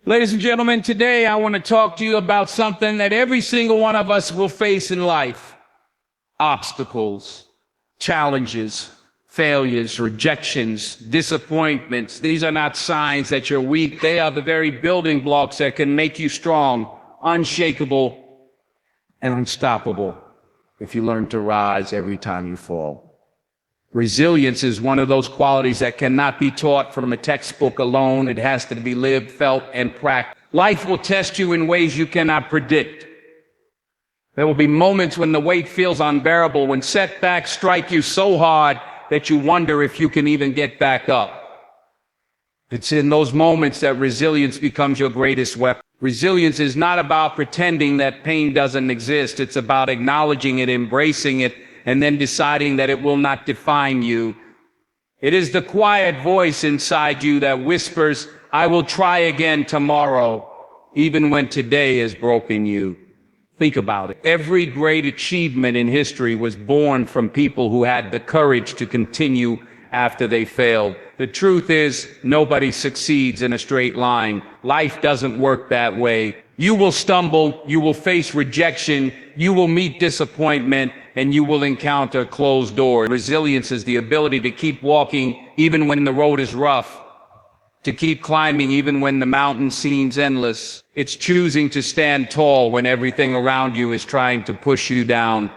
Ladies and gentlemen, today I want to talk to you about something that every single one of us will face in life. Obstacles, challenges, failures, rejections, disappointments. These are not signs that you're weak. They are the very building blocks that can make you strong, unshakable, and unstoppable if you learn to rise every time you fall. Resilience is one of those qualities that cannot be taught from a textbook alone. It has to be lived, felt, and practiced. Life will test you in ways you cannot predict. There will be moments when the weight feels unbearable, when setbacks strike you so hard that you wonder if you can even get back up. It's in those moments that resilience becomes your greatest weapon. Resilience is not about pretending that pain doesn't exist. It's about acknowledging it, embracing it, and then deciding that it will not define you. It is the quiet voice inside you that whispers, "I will try again tomorrow," even when today has broken you. Think about it. Every great achievement in history was born from people who had the courage to continue after they failed. The truth is, nobody succeeds in a straight line. Life doesn't work that way. You will stumble, you will face rejection, you will meet disappointment, and you will encounter closed doors. Resilience is the ability to keep walking even when the road is rough, to keep climbing even when the mountain seems endless. It's choosing to stand tall when everything around you is trying to push you down.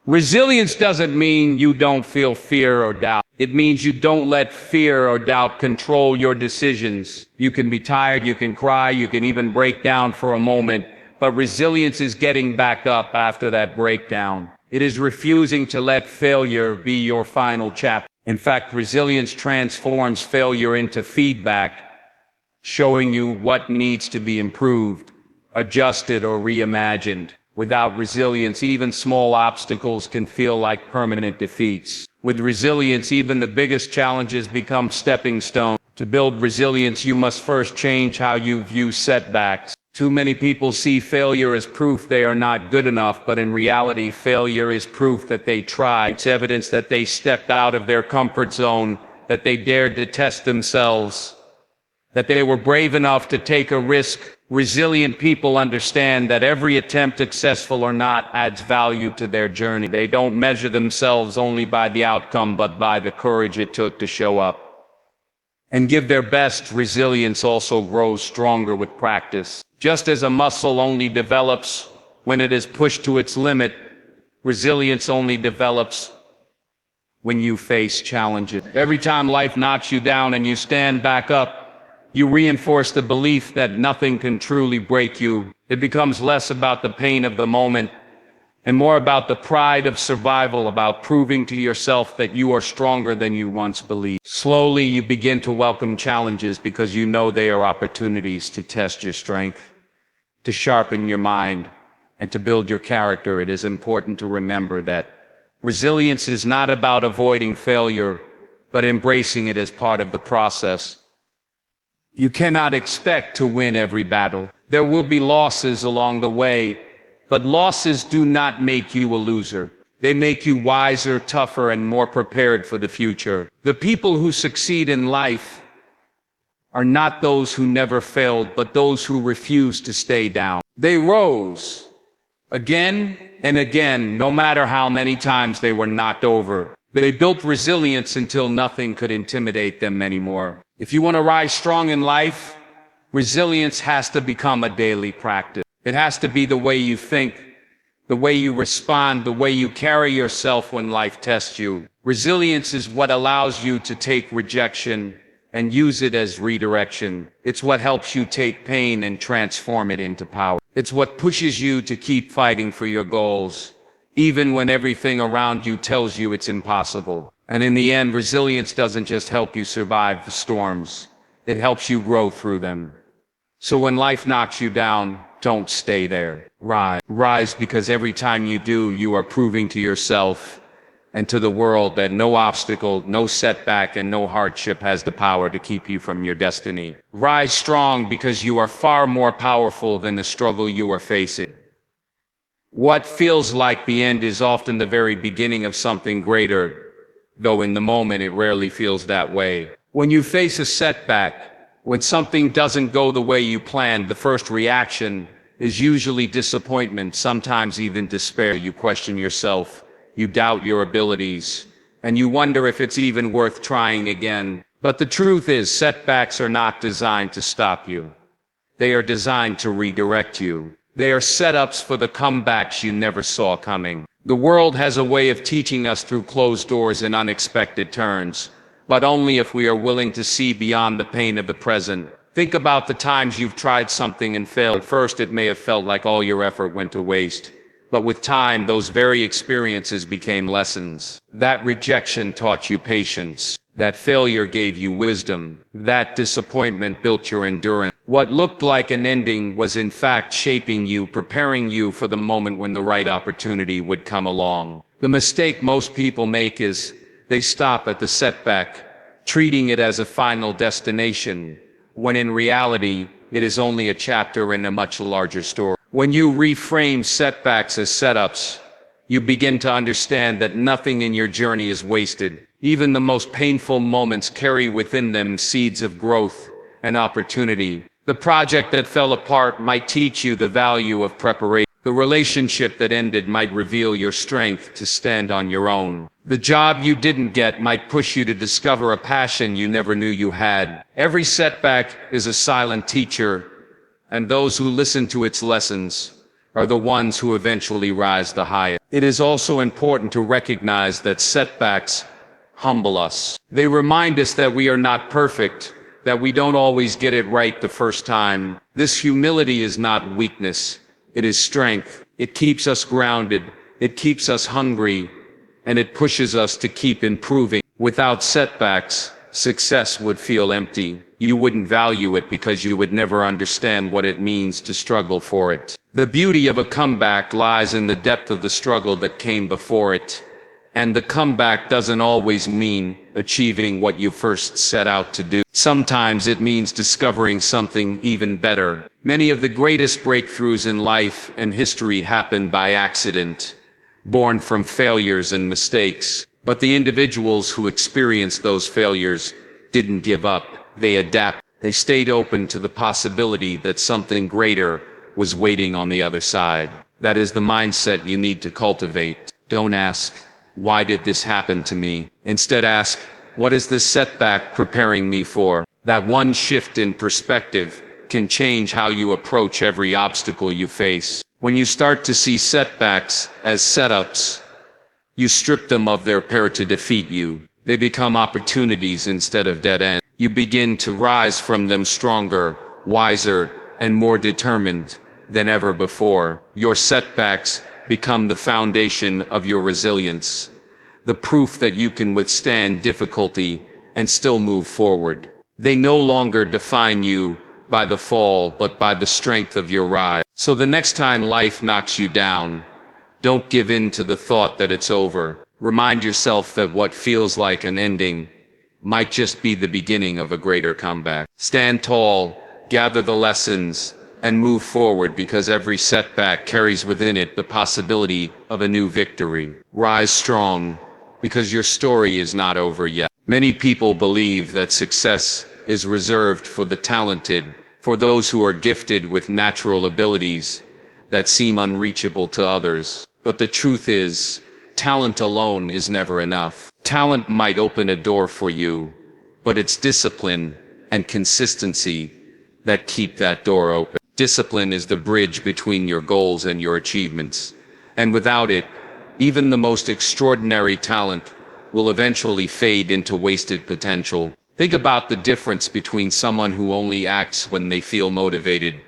Resilience doesn't mean you don't feel fear or doubt. It means you don't let fear or doubt control your decisions. You can be tired, you can cry, you can even break down for a moment, but resilience is getting back up after that breakdown. It is refusing to let failure be your final chapter. In fact, resilience transforms failure into feedback, showing you what needs to be improved, adjusted, or reimagined. Without resilience, even small obstacles can feel like permanent defeats. With resilience, even the biggest challenges become stepping stones. To build resilience, you must first change how you view setbacks. Too many people see failure as proof they are not good enough, but in reality, failure is proof that they tried. It's evidence that they stepped out of their comfort zone, that they dared to test themselves, that they were brave enough to take a risk. Resilient people understand that every attempt, successful or not, adds value to their journey. They don't measure themselves only by the outcome, but by the courage it took to show up and give their best. Resilience also grows stronger with practice. Just as a muscle only develops when it is pushed to its limit, resilience only develops when you face challenges. Every time life knocks you down and you stand back up, you reinforce the belief that nothing can truly break you. It becomes less about the pain of the moment and more about the pride of survival, about proving to yourself that you are stronger than you once believed. Slowly, you begin to welcome challenges because you know they are opportunities to test your strength, to sharpen your mind, and to build your character. It is important to remember that resilience is not about avoiding failure, but embracing it as part of the process. You cannot expect to win every battle. There will be losses along the way, but losses do not make you a loser. They make you wiser, tougher, and more prepared for the future. The people who succeed in life are not those who never failed, but those who refused to stay down. They rose again and again, no matter how many times they were knocked over. They built resilience until nothing could intimidate them anymore. If you want to rise strong in life, resilience has to become a daily practice. It has to be the way you think, the way you respond, the way you carry yourself when life tests you. Resilience is what allows you to take rejection and use it as redirection. It's what helps you take pain and transform it into power. It's what pushes you to keep fighting for your goals, even when everything around you tells you it's impossible. And in the end, resilience doesn't just help you survive the storms, it helps you grow through them. So when life knocks you down, don't stay there. Rise. Rise, because every time you do, you are proving to yourself and to the world that no obstacle, no setback, and no hardship has the power to keep you from your destiny. Rise strong, because you are far more powerful than the struggle you are facing. What feels like the end is often the very beginning of something greater, though in the moment it rarely feels that way. When you face a setback, When something doesn't go the way you planned, the first reaction is usually disappointment, sometimes even despair. You question yourself, you doubt your abilities, and you wonder if it's even worth trying again. But the truth is, setbacks are not designed to stop you. They are designed to redirect you. They are setups for the comebacks you never saw coming. The world has a way of teaching us through closed doors and unexpected turns, but only if we are willing to see beyond the pain of the present. Think about the times you've tried something and failed. At first, it may have felt like all your effort went to waste. But with time, those very experiences became lessons. That rejection taught you patience. That failure gave you wisdom. That disappointment built your endurance. What looked like an ending was in fact shaping you, preparing you for the moment when the right opportunity would come along. The mistake most people make is they stop at the setback, treating it as a final destination, when in reality, it is only a chapter in a much larger story. When you reframe setbacks as setups, you begin to understand that nothing in your journey is wasted. Even the most painful moments carry within them seeds of growth and opportunity. The project that fell apart might teach you the value of preparation. The relationship that ended might reveal your strength to stand on your own. The job you didn't get might push you to discover a passion you never knew you had. Every setback is a silent teacher, and those who listen to its lessons are the ones who eventually rise the highest. It is also important to recognize that setbacks humble us. They remind us that we are not perfect, that we don't always get it right the first time. This humility is not weakness, it is strength. It keeps us grounded, it keeps us hungry, and it pushes us to keep improving. Without setbacks, success would feel empty. You wouldn't value it because you would never understand what it means to struggle for it. The beauty of a comeback lies in the depth of the struggle that came before it. And the comeback doesn't always mean achieving what you first set out to do. Sometimes it means discovering something even better. Many of the greatest breakthroughs in life and history happen by accident, born from failures and mistakes. But the individuals who experienced those failures didn't give up. They adapted. They stayed open to the possibility that something greater was waiting on the other side. That is the mindset you need to cultivate. Don't ask, why did this happen to me? Instead ask, what is this setback preparing me for? That one shift in perspective can change how you approach every obstacle you face. When you start to see setbacks as setups, you strip them of their power to defeat you. They become opportunities instead of dead ends. You begin to rise from them stronger, wiser, and more determined than ever before. Your setbacks become the foundation of your resilience, the proof that you can withstand difficulty and still move forward. They no longer define you by the fall, but by the strength of your rise. So the next time life knocks you down, don't give in to the thought that it's over. Remind yourself that what feels like an ending might just be the beginning of a greater comeback. Stand tall, gather the lessons, and move forward, because every setback carries within it the possibility of a new victory. Rise strong, because your story is not over yet. Many people believe that success is reserved for the talented, for those who are gifted with natural abilities that seem unreachable to others. But the truth is, talent alone is never enough. Talent might open a door for you, but it's discipline and consistency that keep that door open. Discipline is the bridge between your goals and your achievements. And without it, even the most extraordinary talent will eventually fade into wasted potential. Think about the difference between someone who only acts when they feel motivated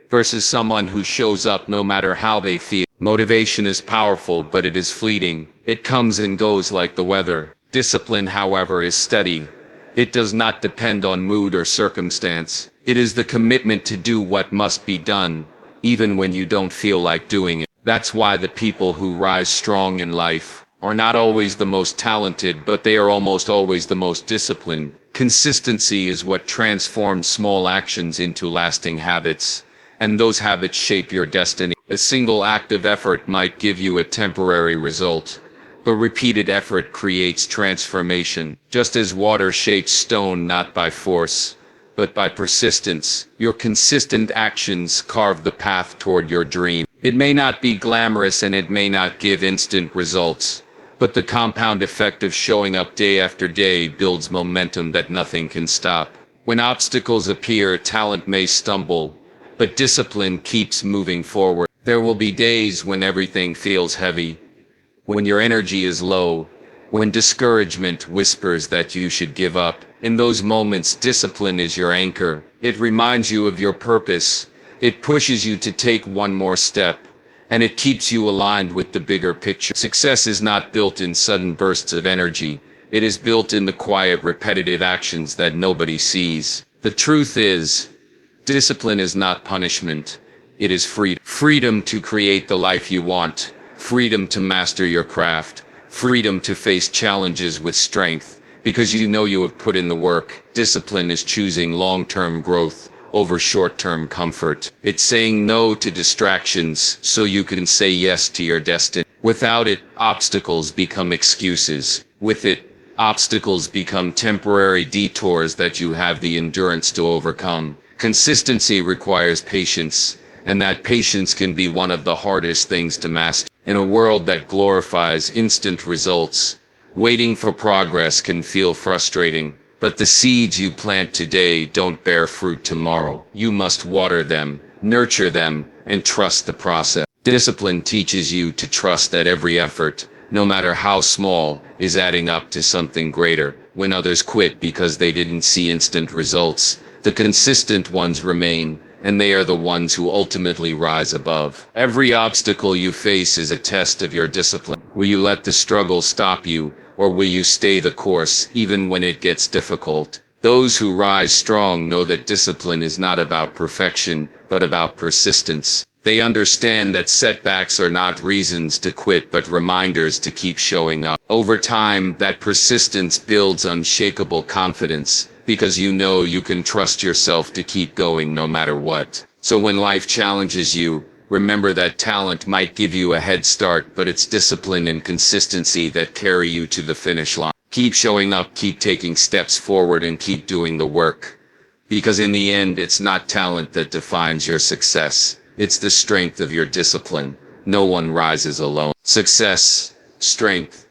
versus someone who shows up no matter how they feel. Motivation is powerful, but it is fleeting. It comes and goes like the weather. Discipline, however, is steady. It does not depend on mood or circumstance. It is the commitment to do what must be done, even when you don't feel like doing it. That's why the people who rise strong in life are not always the most talented, but they are almost always the most disciplined. Consistency is what transforms small actions into lasting habits, and those habits shape your destiny. A single act of effort might give you a temporary result, but repeated effort creates transformation. Just as water shapes stone not by force, but by persistence. Your consistent actions carve the path toward your dream. It may not be glamorous and it may not give instant results, but the compound effect of showing up day after day builds momentum that nothing can stop. When obstacles appear, talent may stumble, but discipline keeps moving forward. There will be days when everything feels heavy, when your energy is low, when discouragement whispers that you should give up. In those moments, discipline is your anchor. It reminds you of your purpose. It pushes you to take one more step, and it keeps you aligned with the bigger picture. Success is not built in sudden bursts of energy. It is built in the quiet, repetitive actions that nobody sees. The truth is, discipline is not punishment. It is freedom. Freedom to create the life you want. Freedom to master your craft. Freedom to face challenges with strength, because you know you have put in the work. Discipline is choosing long-term growth over short-term comfort. It's saying no to distractions so you can say yes to your destiny. Without it, obstacles become excuses. With it, obstacles become temporary detours that you have the endurance to overcome. Consistency requires patience, and that patience can be one of the hardest things to master. In a world that glorifies instant results, waiting for progress can feel frustrating, but the seeds you plant today don't bear fruit tomorrow. You must water them, nurture them, and trust the process. Discipline teaches you to trust that every effort, no matter how small, is adding up to something greater. When others quit because they didn't see instant results, the consistent ones remain, and they are the ones who ultimately rise above. Every obstacle you face is a test of your discipline. Will you let the struggle stop you, or will you stay the course even when it gets difficult? Those who rise strong know that discipline is not about perfection, but about persistence. They understand that setbacks are not reasons to quit, but reminders to keep showing up. Over time, that persistence builds unshakable confidence, because you know you can trust yourself to keep going no matter what. So when life challenges you, remember that talent might give you a head start, but it's discipline and consistency that carry you to the finish line. Keep showing up, keep taking steps forward, and keep doing the work. Because in the end, it's not talent that defines your success. It's the strength of your discipline. No one rises alone. Success, strength,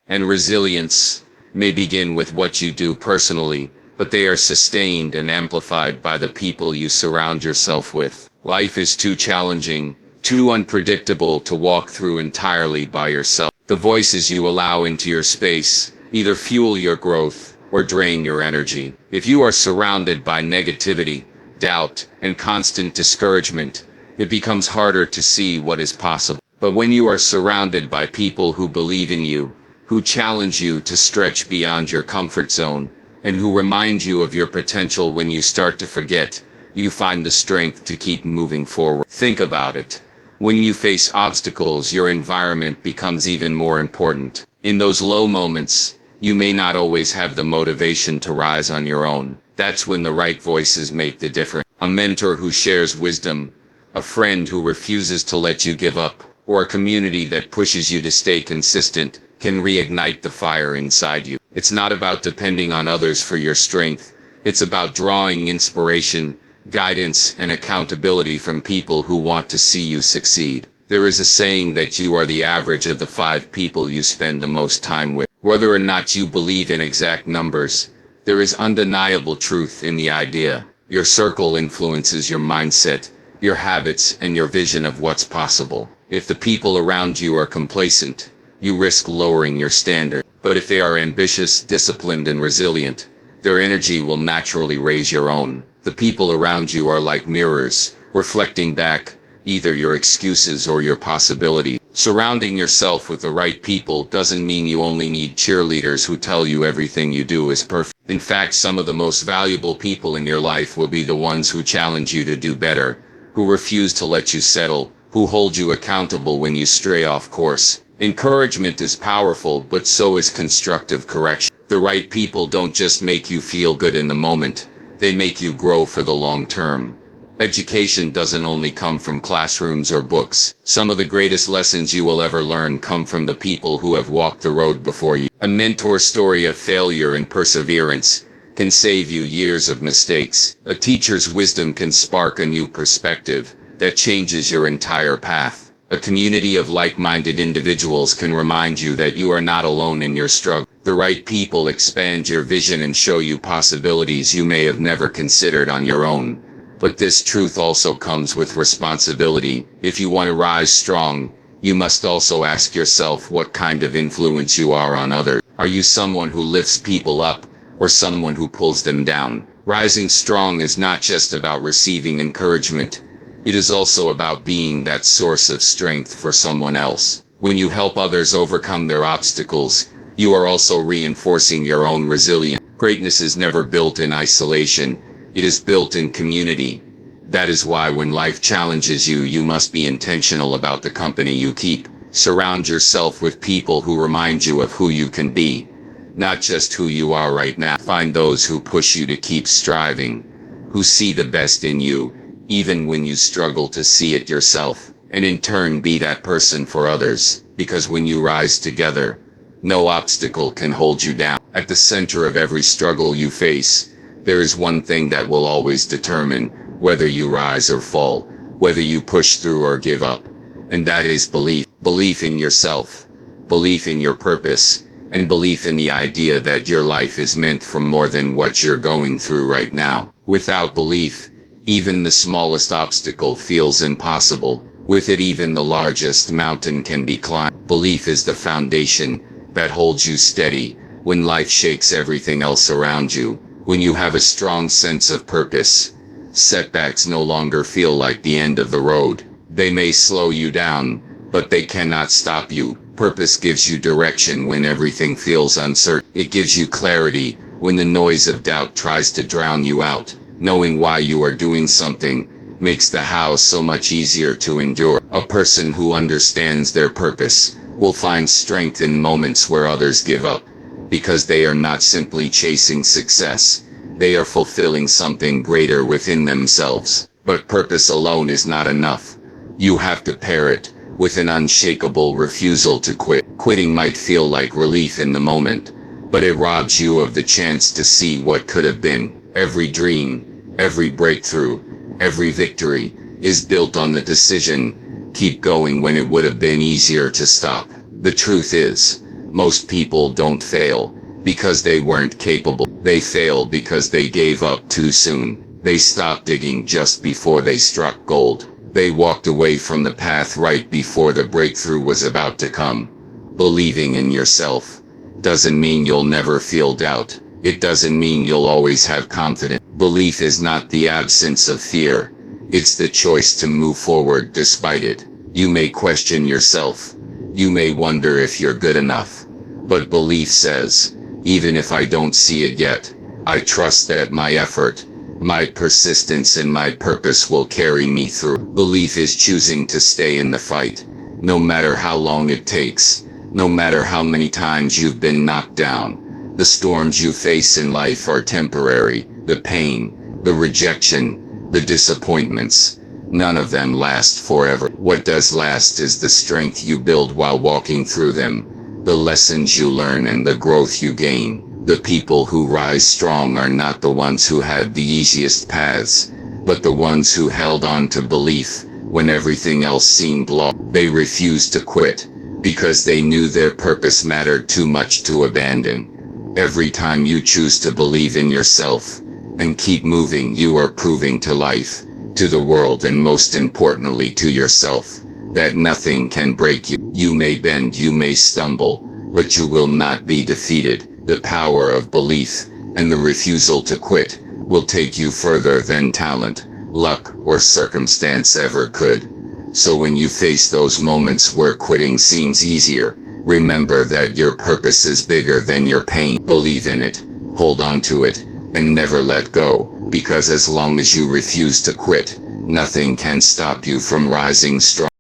and resilience may begin with what you do personally, but they are sustained and amplified by the people you surround yourself with. Life is too challenging, too unpredictable to walk through entirely by yourself. The voices you allow into your space either fuel your growth or drain your energy. If you are surrounded by negativity, doubt, and constant discouragement, it becomes harder to see what is possible. But when you are surrounded by people who believe in you, who challenge you to stretch beyond your comfort zone, and who remind you of your potential when you start to forget, you find the strength to keep moving forward. Think about it. When you face obstacles, your environment becomes even more important. In those low moments, you may not always have the motivation to rise on your own. That's when the right voices make the difference. A mentor who shares wisdom, a friend who refuses to let you give up, or a community that pushes you to stay consistent can reignite the fire inside you. It's not about depending on others for your strength. It's about drawing inspiration, guidance, and accountability from people who want to see you succeed. There is a saying that you are the average of the 5 people you spend the most time with. Whether or not you believe in exact numbers, there is undeniable truth in the idea. Your circle influences your mindset, your habits, and your vision of what's possible. If the people around you are complacent, you risk lowering your standard. But if they are ambitious, disciplined, and resilient, their energy will naturally raise your own. The people around you are like mirrors, reflecting back either your excuses or your possibility. Surrounding yourself with the right people doesn't mean you only need cheerleaders who tell you everything you do is perfect. In fact, some of the most valuable people in your life will be the ones who challenge you to do better, who refuse to let you settle, who hold you accountable when you stray off course. Encouragement is powerful, but so is constructive correction. The right people don't just make you feel good in the moment, they make you grow for the long term. Education doesn't only come from classrooms or books. Some of the greatest lessons you will ever learn come from the people who have walked the road before you. A mentor's story of failure and perseverance can save you years of mistakes. A teacher's wisdom can spark a new perspective that changes your entire path. A community of like-minded individuals can remind you that you are not alone in your struggle. The right people expand your vision and show you possibilities you may have never considered on your own. But this truth also comes with responsibility. If you want to rise strong, you must also ask yourself what kind of influence you are on others. Are you someone who lifts people up, or someone who pulls them down? Rising strong is not just about receiving encouragement. It is also about being that source of strength for someone else. When you help others overcome their obstacles, you are also reinforcing your own resilience. Greatness is never built in isolation. It is built in community. That is why when life challenges you, you must be intentional about the company you keep. Surround yourself with people who remind you of who you can be, not just who you are right now. Find those who push you to keep striving, who see the best in you, even when you struggle to see it yourself, and in turn be that person for others, because when you rise together, no obstacle can hold you down. At the center of every struggle you face, there is one thing that will always determine whether you rise or fall, whether you push through or give up, and that is belief. Belief in yourself, belief in your purpose, and belief in the idea that your life is meant for more than what you're going through right now. Without belief, even the smallest obstacle feels impossible. With it, even the largest mountain can be climbed. Belief is the foundation that holds you steady when life shakes everything else around you. When you have a strong sense of purpose, setbacks no longer feel like the end of the road. They may slow you down, but they cannot stop you. Purpose gives you direction when everything feels uncertain. It gives you clarity when the noise of doubt tries to drown you out. Knowing why you are doing something makes the how so much easier to endure. A person who understands their purpose will find strength in moments where others give up, because they are not simply chasing success. They are fulfilling something greater within themselves. But purpose alone is not enough. You have to pair it with an unshakable refusal to quit. Quitting might feel like relief in the moment, but it robs you of the chance to see what could have been. Every dream, every breakthrough, every victory is built on the decision, keep going when it would have been easier to stop. The truth is, most people don't fail because they weren't capable. They fail because they gave up too soon. They stopped digging just before they struck gold. They walked away from the path right before the breakthrough was about to come. Believing in yourself doesn't mean you'll never feel doubt. It doesn't mean you'll always have confidence. Belief is not the absence of fear. It's the choice to move forward despite it. You may question yourself. You may wonder if you're good enough. But belief says, even if I don't see it yet, I trust that my effort, my persistence and my purpose will carry me through. Belief is choosing to stay in the fight, no matter how long it takes, no matter how many times you've been knocked down. The storms you face in life are temporary. The pain, the rejection, the disappointments, none of them last forever. What does last is the strength you build while walking through them, the lessons you learn and the growth you gain. The people who rise strong are not the ones who had the easiest paths, but the ones who held on to belief when everything else seemed lost. They refused to quit because they knew their purpose mattered too much to abandon. Every time you choose to believe in yourself and keep moving, you are proving to life, to the world, and most importantly to yourself, that nothing can break you. You may bend, you may stumble, but you will not be defeated. The power of belief and the refusal to quit will take you further than talent, luck, or circumstance ever could. So when you face those moments where quitting seems easier, remember that your purpose is bigger than your pain. Believe in it, hold on to it, and never let go, because as long as you refuse to quit, nothing can stop you from rising strong.